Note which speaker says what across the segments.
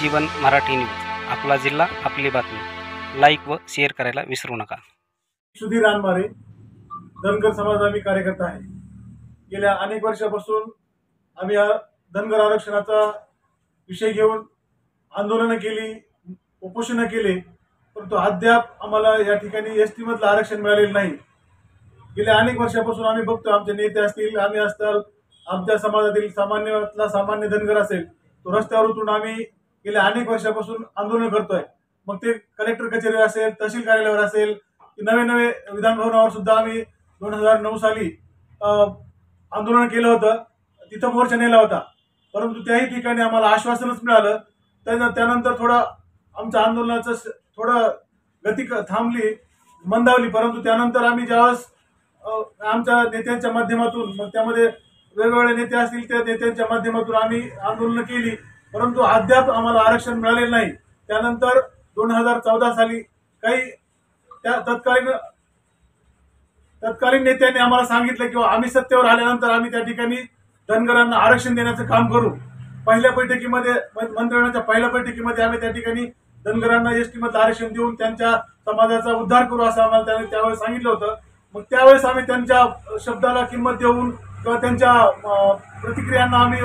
Speaker 1: नवजीवन Marathi news, आपला जिल्हा आपली बातमी. लाईक व शेअर करायला विसरू नका.
Speaker 2: सुधीर रानमारे, धनगर समाज आम्ही कार्यकर्ता आहे. गेल्या अनेक वर्षापासून आम्ही धनगर आरक्षणाचा विषय घेऊन आंदोलनं केली, उपोषण केले, परंतु अद्याप आम्हाला या ठिकाणी एसटी मधलं आरक्षण मिळालेलं नाही. गेल्या अनेक वर्षापासून आम्ही बघतो, आमचे नेते असतील, आम्ही असताल, आमच्या समाजातील सामान्य धनगर असेल, तो रस्त्यावर उतरून आम्ही गेल्या अनेक वर्षापासून आंदोलन करतोय. मग ते कलेक्टर कचेरी असेल, तहसील कार्यालयावर असेल, नवे विधान भवनावर सुद्धा आम्ही 2009 साली आंदोलन केलं होतं, तिथं मोर्चा नेला होता. परंतु त्याही ठिकाणी आम्हाला आश्वासनच मिळालं. त्यानंतर थोडं आमच्या आंदोलनाचं थोडं गती थांबली, मंदावली. परंतु त्यानंतर आम्ही ज्यावेळेस आमच्या नेत्यांच्या माध्यमातून, मग त्यामध्ये वेगवेगळे नेते असतील, त्या नेत्यांच्या माध्यमातून आम्ही आंदोलनं केली, परंतु अद्याप आम्हाला आरक्षण मिळालेलं नाही. त्यानंतर 2014 साली काही त्या तत्कालीन नेत्यांनी आम्हाला सांगितलं की आम्ही सत्तेवर आल्यानंतर आम्ही त्या ठिकाणी धनगरांना आरक्षण देण्याचं काम करू. पहिल्या बैठकीमध्ये, मंत्रिमंडळाच्या पहिल्या बैठकीमध्ये आम्ही त्या ठिकाणी धनगरांना एसटी मधलं आरक्षण देऊन त्यांच्या समाजाचा उद्धार करू असं आम्हाला त्यांनी त्यावेळेस सांगितलं होतं. मग त्यावेळेस आम्ही त्यांच्या शब्दाला किंमत देऊन किंवा त्यांच्या प्रतिक्रियांना आम्ही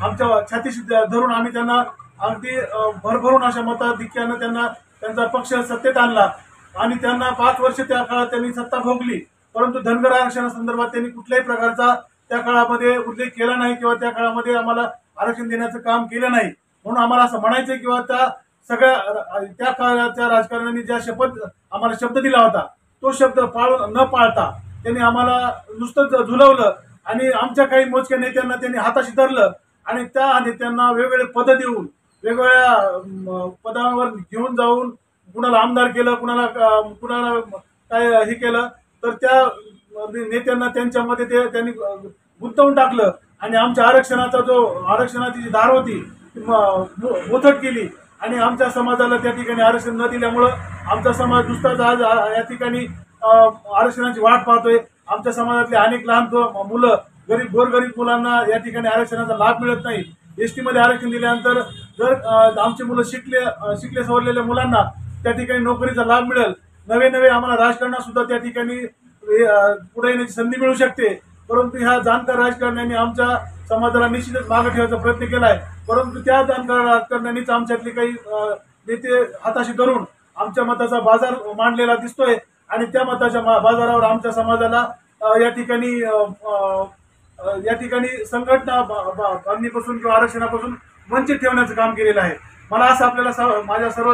Speaker 2: आमच्या छातीशी धरून आम्ही त्यांना अगदी भरभरून अशा मताधिक्यानं त्यांचा पक्ष सत्तेत आणला आणि त्यांना 5 वर्ष त्या काळात त्यांनी सत्ता भोगली. परंतु धनगर आरक्षणासंदर्भात त्यांनी कुठल्याही प्रकारचा त्या काळामध्ये उल्लेख केला नाही किंवा त्या काळामध्ये आम्हाला आरक्षण देण्याचं काम केलं नाही. म्हणून आम्हाला असं म्हणायचं किंवा त्या सगळ्या त्या काळाच्या राजकारण्यांनी ज्या आम्हाला शब्द दिला होता, तो शब्द न पाळता त्यांनी आम्हाला नुसतं झुलवलं आणि आमच्या काही मोजक्या नेत्यांना त्यांनी हाताशी धरलं आणि त्या नेत्यांना वेगवेगळे पद देऊन, वेगवेगळ्या पदांवर घेऊन जाऊन कुणाला आमदार केलं, कुणाला काय हे केलं, तर त्या नेत्यांना त्यांच्यामध्ये त्यांनी गुंतवून टाकलं आणि आमच्या आरक्षणाची जी धार होती मोथट केली आणि आमच्या समाजाला त्या ठिकाणी आरक्षण न दिल्यामुळं आमचा समाज नुसताच आज या ठिकाणी आरक्षणाची वाट पाहतोय. आमच्या समाजातले अनेक लहान मुलं, गोरगरीब मुलांना या ठिकाणी आरक्षणाचा लाभ मिळत नाही. एसटी मध्ये आरक्षण दिल्यानंतर जर आमची मुलं शिकले सवरलेल्या मुलांना त्या ठिकाणी नोकरीचा लाभ मिळेल, नवे आम्हाला राजकारणात सुद्धा त्या ठिकाणी पुढे येण्याची संधी मिळू शकते. परंतु ह्या जाणकार राजकारण्यांनी आमच्या समाजाला निश्चितच मागे ठेवायचा प्रयत्न केलाय. परंतु त्या जाणकार राजकारण्यांनीच आमच्यातले काही नेते हाताशी धरून आमच्या मताचा बाजार मांडलेला दिसतोय आणि त्या मताच्या बाजारावर आमच्या समाजाला या ठिकाणी संघटना बांधणीपासून किंवा आरक्षणापासून वंचित ठेवण्याचं काम केलेलं आहे. मला असं आपल्याला माझ्या सर्व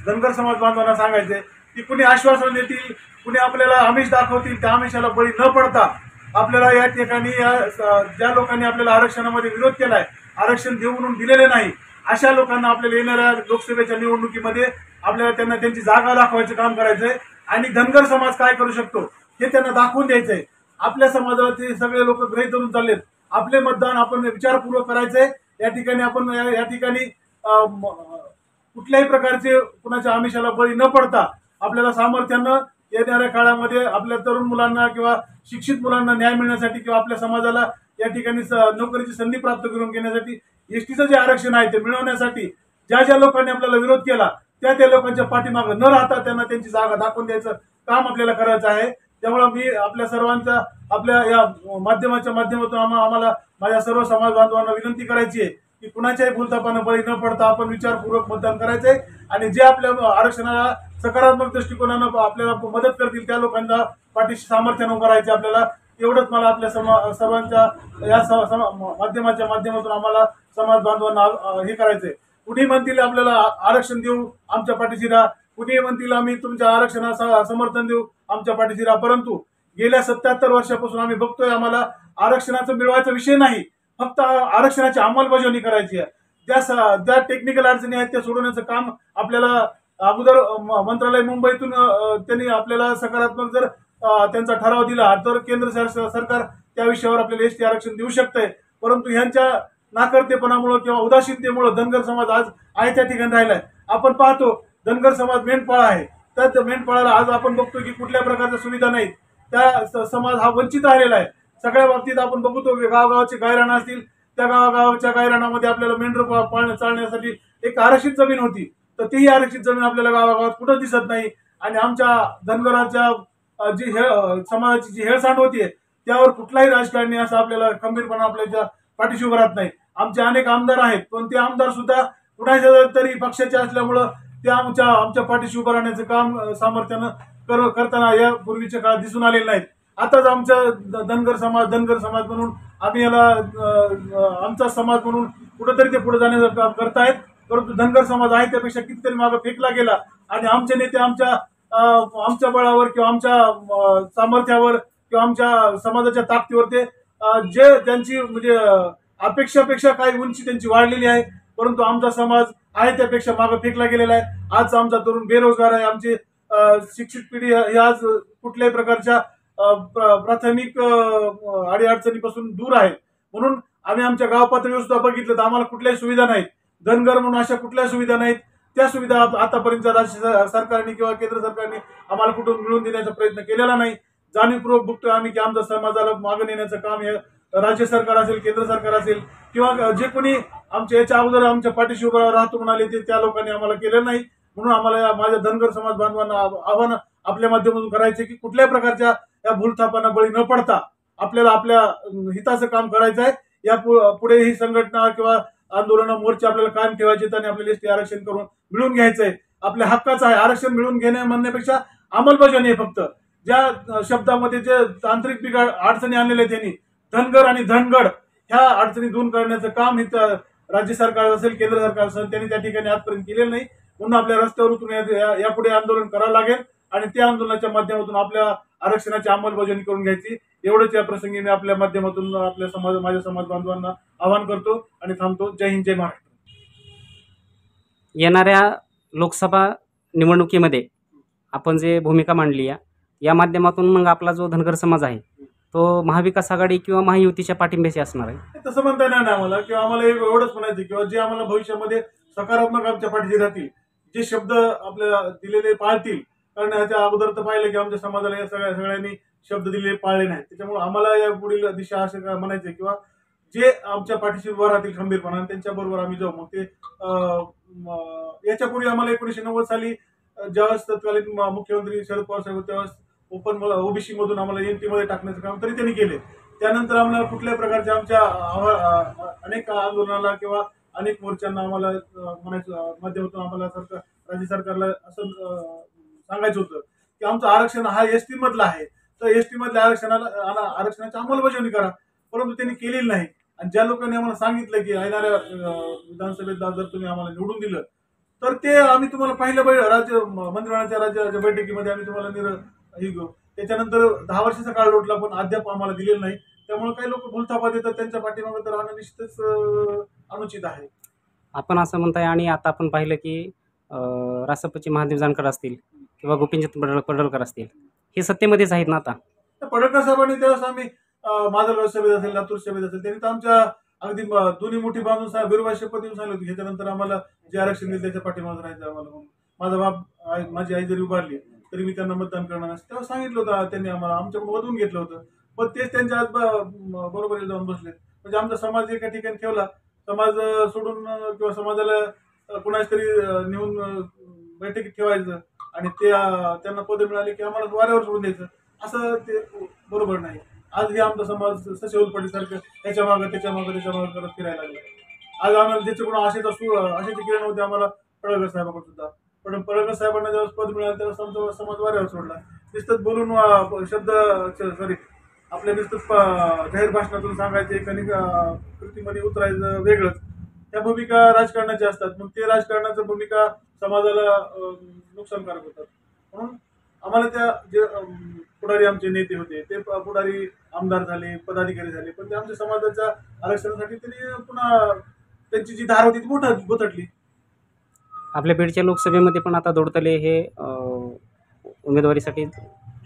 Speaker 2: धनगर समाज बांधवांना सांगायचंय की कुणी आश्वासन देतील, कुणी आपल्याला आमिष दाखवतील, त्या आमिषाला बळी न पडता आपल्याला या ठिकाणी ज्या लोकांनी आपल्याला आरक्षणामध्ये विरोध केलाय, आरक्षण देऊ म्हणून दिलेले नाही, अशा लोकांना आपल्याला येणाऱ्या लोकसभेच्या निवडणुकीमध्ये आपल्याला त्यांना त्यांची जागा दाखवायचं काम करायचंय आणि धनगर समाज काय करू शकतो हे त्यांना दाखवून द्यायचंय. आपल्या समाजाला ते सगळे लोक गृहीत धरून चाललेत. आपले मतदान आपण विचारपूर्वक करायचंय. या ठिकाणी कुठल्याही प्रकारचे कुणाच्या आमिषाला बळी न पडता आपल्याला सामर्थ्यानं येणाऱ्या काळामध्ये आपल्या तरुण मुलांना किंवा शिक्षित मुलांना न्याय मिळण्यासाठी किंवा आपल्या समाजाला या ठिकाणी नोकरीची संधी प्राप्त करून घेण्यासाठी एसटीचं जे आरक्षण आहे ते मिळवण्यासाठी ज्या लोकांनी आपल्याला विरोध केला त्या लोकांच्या पाठीमागे न राहता त्यांना त्यांची जागा दाखवून द्यायचं काम आपल्याला करायचं आहे. त्यामुळे मी आपल्या सर्वांच्या आपल्या या माध्यमाच्या माध्यमातून आम्हाला माझ्या सर्व समाज बांधवांना विनंती करायची आहे की कुणाच्याही भूलथापानं बळी न पडता आपण विचारपूर्वक मतदान करायचंय आणि जे आपल्या आरक्षणाला सकारात्मक दृष्टिकोनानं आपल्याला मदत करतील त्या लोकांना पाठीशी सामर्थ्यानं उभं राहायचं आपल्याला. एवढंच मला आपल्या सर्वांच्या या माध्यमाच्या माध्यमातून आम्हाला समाज बांधवांना हे करायचंय. कुणी म्हणतील आपल्याला आरक्षण देऊ, आमच्या पाठीशी राहा, कुणी म्हणतील आम्ही तुमच्या आरक्षणाला समर्थन देऊ, आमच्या पाठीशी राहा. परंतु गेल्या 77 वर्षापासून आम्ही बघतोय आम्हाला आरक्षणाचं मिळवायचा विषय नाही, फक्त आरक्षणाची अंमलबजावणी करायची आहे. ज्या टेक्निकल अडचणी आहेत त्या सोडवण्याचं काम आपल्याला अगोदर मंत्रालय मुंबईतून त्यांनी आपल्याला सकारात्मक जर त्यांचा ठराव दिला तर केंद्र सरकार त्या विषयावर आपल्याला एसटी आरक्षण देऊ शकतंय. परंतु ह्यांच्या नाकर्तेपणामुळे किंवा उदासीनतेमुळे धनगर समाज आज आहे त्या ठिकाणी राहिलाय. आपण पाहतो धनगर समाज मेंढपाळ आहे, त्या मेंढपाळाला आज आपण बघतो की कुठल्या प्रकारच्या सुविधा नाहीत. त्या समाज हा वंचित राहिलेला आहे. सगळ्या बाबतीत आपण बघतो की गावगावचे गायरान असतील, त्या गावागावच्या गायरानामध्ये आपल्याला मेंढर चालण्यासाठी एक आरक्षित जमीन होती, तर तीही आरक्षित जमीन आपल्याला गावागावात कुठं दिसत नाही. आणि आमच्या धनगराच्या जी समाजाची जी हेळसांड होतीये त्यावर कुठलाही राजकारणी असं आपल्याला खंबीरपणा आपल्याच्या पाठीशी उभं राहत नाही. आमचे अनेक आमदार आहेत, पण ते आमदार सुद्धा कुणाच्या तरी पक्षाचे असल्यामुळं ते आमच्या पाठीशी उभं राहण्याचं काम सामर्थ्यानं करताना या पूर्वीच्या काळात दिसून आलेले नाहीत. आताच आमच्या धनगर समाज म्हणून आम्ही याला आमचा समाज म्हणून कुठेतरी ते पुढे जाण्याचं काम करतायत. परंतु धनगर समाज आहे त्यापेक्षा कितीतरी मागे फेकला गेला आणि आमचे नेते आमच्या बळावर किंवा आमच्या सामर्थ्यावर किंवा आमच्या समाजाच्या ताकदीवर ते जे त्यांची म्हणजे अपेक्षापेक्षा काही उंची त्यांची वाढलेली आहे, परंतु आमचा समाज आहे त्यापेक्षा मागे फेकला गेलेला आहे. आज आमचा तरुण बेरोजगार आहे. आमची शिक्षित पिढी ही आज कुठल्याही प्रकारच्या प्राथमिक अडीअडचणीपासून दूर आहे. म्हणून आम्ही आमच्या गाव पातळीवर सुद्धा बघितलं तर आम्हाला कुठल्याही सुविधा नाहीत. धनगर म्हणून अशा कुठल्याही सुविधा नाहीत. त्या सुविधा आतापर्यंत राज्य सरकारने किंवा केंद्र सरकारने आम्हाला कुठून मिळवून देण्याचा प्रयत्न केलेला नाही. जाणीवपूर्वक बघतोय आम्ही की आमच्या समाजाला मागे नेण्याचं काम हे राज्य सरकार असेल, केंद्र सरकार असेल किंवा जे कोणी आमच्या याच्या अगोदर आमच्या पाठीशी उभं राहतो म्हणाले ते त्या लोकांनी आम्हाला केलं नाही. म्हणून आम्हाला माझ्या धनगर समाज बांधवांना आव्हान आपल्या माध्यमातून करायचे की कुठल्याही प्रकारच्या या भूलथापांना बळी न पडता आपल्याला आपल्या हिताचं काम करायचं आहे. या पुढे ही संघटना किंवा आंदोलन मोर्चे आपल्याला कायम ठेवायचे आणि आपल्याला एसटी आरक्षण करून मिळवून घ्यायचंय. आपल्या हक्काचं आहे. आरक्षण मिळवून घेणे म्हणण्यापेक्षा अंमलबजावणी आहे. फक्त ज्या शब्दामध्ये जे तांत्रिक बिघाड अडचणी आणलेल्या त्यांनी धनगर आणि धनगड ह्या अडचणी दूर करण्याचं काम हे राज्य सरकार असेल, केंद्र सरकार असेल, त्यांनी त्या ठिकाणी आजपर्यंत केलेलं नाही. म्हणून आपल्या रस्त्यावर उतरून यापुढे आंदोलन करावं लागेल आणि त्या आंदोलनाच्या माध्यमातून आपल्या आरक्षणाची अंमलबजावणी करून घ्यायची. एवढंच या प्रसंगी मी आपल्या माध्यमातून माझ्या समाज बांधवांना आवाहन करतो आणि थांबतो. जय हिंद, जय महाराष्ट्र.
Speaker 1: येणाऱ्या लोकसभा निवडणुकीमध्ये आपण जे भूमिका मांडली या माध्यमातून मग आपला जो धनगर समाज आहे तो महाविकास आघाडी किंवा महायुतीच्या पाठिंब्याशी असणार आहे.
Speaker 2: तसं म्हणता येणार नाही आम्हाला किंवा आम्हाला एवढंच म्हणायचं किंवा जे आम्हाला भविष्यामध्ये सकारात्मक आमच्या पाठीशी राहतील, जे शब्द आपल्याला दिलेले पाळतील. कारण ह्याच्या अगोदर तर पाहिलं की आमच्या समाजाला या सगळ्यांनी शब्द दिलेले पाळले नाहीत. त्याच्यामुळे आम्हाला या पुढील दिशा असं म्हणायचं किंवा जे आमच्या पाठीशी उभं राहतील खंबीरपणाने त्यांच्याबरोबर आम्ही जाऊ. मग ते याच्यापूर्वी आम्हाला 1990 साली ज्यावेळेस तत्कालीन मुख्यमंत्री शरद पवार साहेब त्यावेळेस ओबीसी मधून आम्हाला एनटी मध्ये टाकण्याचं काम तरी त्यांनी केले. त्यानंतर आम्हाला कुठल्याही प्रकारच्या आमच्या अनेक आंदोलनाला किंवा अनेक मोर्चांना आम्हाला म्हणायचं माध्यमातून आम्हाला राज्य सरकारला असं सांगायचं होतं की आमचं आरक्षण हा एसटी मधलं आहे, तर एसटी मधल्या आरक्षणाची अंमलबजावणी करा. परंतु त्यांनी केलेली नाही. आणि ज्या लोकांनी आम्हाला सांगितलं की येणाऱ्या विधानसभेत जर तुम्ही आम्हाला निवडून दिलं तर ते आम्ही तुम्हाला पहिल्या राज्य मंत्रिमंडळाच्या राज्याच्या बैठकीमध्ये आम्ही तुम्हाला घेऊ. त्याच्यानंतर 10 वर्षाचा काळ लोटला पण अद्याप आम्हाला दिलेलं नाही. त्यामुळे काही लोक भूलथापा देतात, त्यांच्या पाठीमागे तर राहणं निश्चितच अनुचित आहे.
Speaker 1: आपण असं म्हणताय आणि आता आपण पाहिलं की रासपचे महादेव जानकर असतील किंवा गोपीचंद पडळकर असतील हे सत्तेमध्येच आहेत ना. आता
Speaker 2: पडळकर साहेबांनी त्यावेळेस आम्ही माधवगाव सभेत असेल, लातूर सभेत असेल, त्यांनी तर आमच्या अगदी दोन्ही मोठी बांधून बिरुबा शपथ देऊन सांगितलं होती ह्याच्यानंतर आम्हाला जे आरक्षण दिलं त्याच्या पाठीमागे राहायचं आम्हाला. माझा बाप माझी आई जरी उभारली तरी मी त्यांना मतदान करणार नसतं तेव्हा सांगितलं होतं त्यांनी आम्हाला. आमच्याकडून वधून घेतलं होतं पण तेच त्यांच्या आज बरोबर जाऊन बसले. म्हणजे आमचा समाज एका ठिकाणी ठेवला, समाज सोडून किंवा समाजाला कुणाच तरी नेऊन बैठकीत ठेवायचं आणि त्यांना पद मिळाली की आम्हाला वाऱ्यावर सोडून द्यायचं, असं ते बरोबर नाही. आज हे आमचा समाज सशेवलपटीसारखं त्याच्या मागे करत फिरायला लागला. आज आम्हाला ज्याच्याकडून आशेची किरण होते आम्हाला पडळकर साहेबांकडे सुद्धा, पण पडळकर साहेबांना जेव्हा पद मिळालं तेव्हा आमचा समाज वाऱ्यावर सोडला. नुसतं बोलून आपल्या नुसतं जाहीर भाषणातून सांगायचे आणि कृतीमध्ये उतरायचं वेगळंच. त्या भूमिका राजकारणाच्या असतात. मग ते राजकारणाच्या भूमिका समाजाला नुकसानकारक होतात. म्हणून आम्हाला त्या जे पुढारी आमचे नेते होते ते पुढारी आमदार झाले, पदाधिकारी झाले, पण ते आमच्या समाजाच्या आरक्षणासाठी त्यांनी पुन्हा त्यांची जी धार होती ती बोथटली.
Speaker 1: आपल्या बीडच्या लोकसभेमध्ये पण आता दोडतले हे उमेदवारीसाठी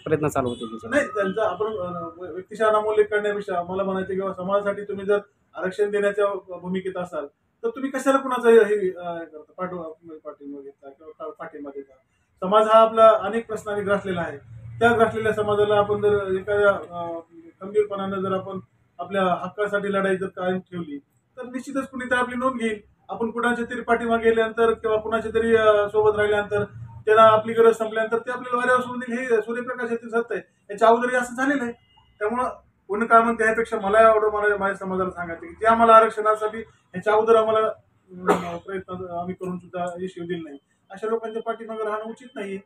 Speaker 1: प्रयत्न चालू होते.
Speaker 2: नाही, त्यांचा आपण व्यक्तिशः नामोल्लेख करण्यापेक्षा मला म्हणायचं किंवा समाजासाठी तुम्ही जर आरक्षण देण्याच्या भूमिकेत असाल तर तुम्ही कशाला कुणाचं हे करता पाठिंबा घेता किंवा पाठिंबा देता. समाज हा आपला अनेक प्रश्नांनी ग्रासलेला आहे. त्या ग्रासलेल्या समाजाला आपण जर एखाद्या खंबीरपणानं जर आपण आपल्या हक्कासाठी लढाई जर कायम ठेवली तर निश्चितच कुणी तर आपली नोंद घेईल. आपण कुणाच्या तरी पाठीमागे गेल्यानंतर किंवा कुणाच्या तरी सोबत राहिल्यानंतर त्यांना आपली गरज संपल्यानंतर ते आपल्याला वाऱ्यावर सोडून देईल, हे सूर्यप्रकाश येतील सत्य आहे. याच्या अगोदरही असं झालेलं आहे. त्यामुळं कोणी काय म्हणते ह्यापेक्षा मला एवढं माझ्या समाजाला सांगायचं की जे आम्हाला आरक्षणासाठी ह्याच्या अगोदर आम्हाला प्रयत्न आम्ही करून सुद्धा यश येऊ दिलं नाही, अशा लोकांच्या पाठीमागे राहणं उचित नाहीये.